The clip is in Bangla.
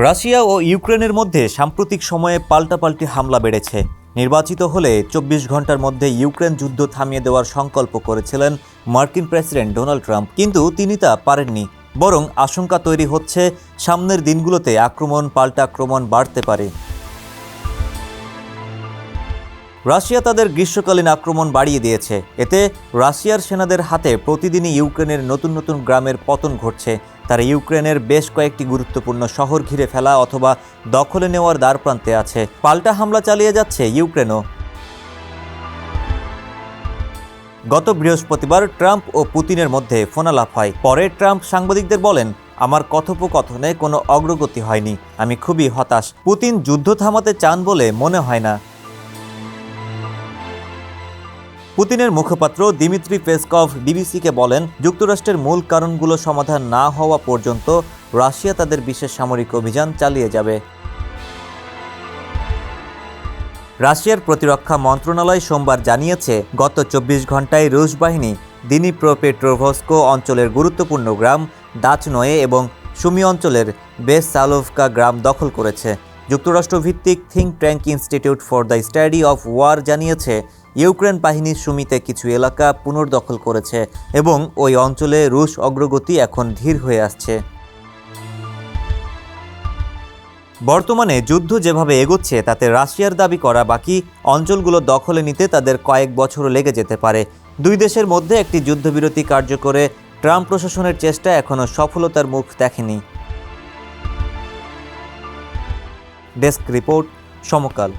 রাশিয়া ও ইউক্রেনের মধ্যে সাম্প্রতিক সময়ে পাল্টাপাল্টি হামলা বেড়েছে। নির্বাচিত হলে ২৪ ঘন্টার মধ্যে ইউক্রেন যুদ্ধ থামিয়ে দেওয়ার সংকল্প করেছিলেন মার্কিন প্রেসিডেন্ট ডোনাল্ড ট্রাম্প, কিন্তু তিনি তা পারেননি। বরং আশঙ্কা তৈরি হচ্ছে সামনের দিনগুলোতে পাল্টা আক্রমণ বাড়তে পারে। রাশিয়া তাদের গ্রীষ্মকালীন আক্রমণ বাড়িয়ে দিয়েছে। এতে রাশিয়ার সেনাদের হাতে প্রতিদিনই ইউক্রেনের নতুন নতুন গ্রামের পতন ঘটছে। তারা ইউক্রেনের বেশ কয়েকটি গুরুত্বপূর্ণ শহর ঘিরে ফেলা অথবা দখলে নেওয়ার দ্বারপ্রান্তে আছে। পাল্টা হামলা চালিয়ে যাচ্ছে ইউক্রেনও। গত বৃহস্পতিবার ট্রাম্প ও পুতিনের মধ্যে ফোনালাপ হয়। পরে ট্রাম্প সাংবাদিকদের বলেন, আমার কথোপকথনে কোনো অগ্রগতি হয়নি, আমি খুবই হতাশ। পুতিন যুদ্ধ থামাতে চান বলে মনে হয় না। পুতিনের মুখপাত্র দিমিত্রি পেসকভ বিবিসিকে বলেন, যুক্তরাষ্ট্রের মূল কারণগুলো সমাধান না হওয়া পর্যন্ত রাশিয়া তাদের বিশেষ সামরিক অভিযান চালিয়ে যাবে। রাশিয়ার প্রতিরক্ষা মন্ত্রণালয় সোমবার জানিয়েছে, গত ২৪ ঘন্টায় রুশ বাহিনী দিনিপ্রোপেট্রোভস্ক অঞ্চলের গুরুত্বপূর্ণ গ্রাম দাচনয়ে এবং সুমি অঞ্চলের বেসালোভকা গ্রাম দখল করেছে। যুক্তরাষ্ট্রভিত্তিক think tank Institute for the Study of War জানিয়েছে, ইউক্রেন বাহিনী সুমিতে কিছু এলাকা পুনর্দখল করেছে এবং ওই অঞ্চলে রুশ অগ্রগতি এখন ধীর হয়ে আসছে। বর্তমানে যুদ্ধ যেভাবে এগোচ্ছে তাতে রাশিয়ার দাবি করা বাকি অঞ্চলগুলো দখলে নিতে তাদের কয়েক বছরও লেগে যেতে পারে। দুই দেশের মধ্যে একটি যুদ্ধবিরতি কার্যকরে ট্রাম্প প্রশাসনের চেষ্টা এখনও সফলতার মুখ দেখেনি। ডেস্ক রিপোর্ট, সমকাল।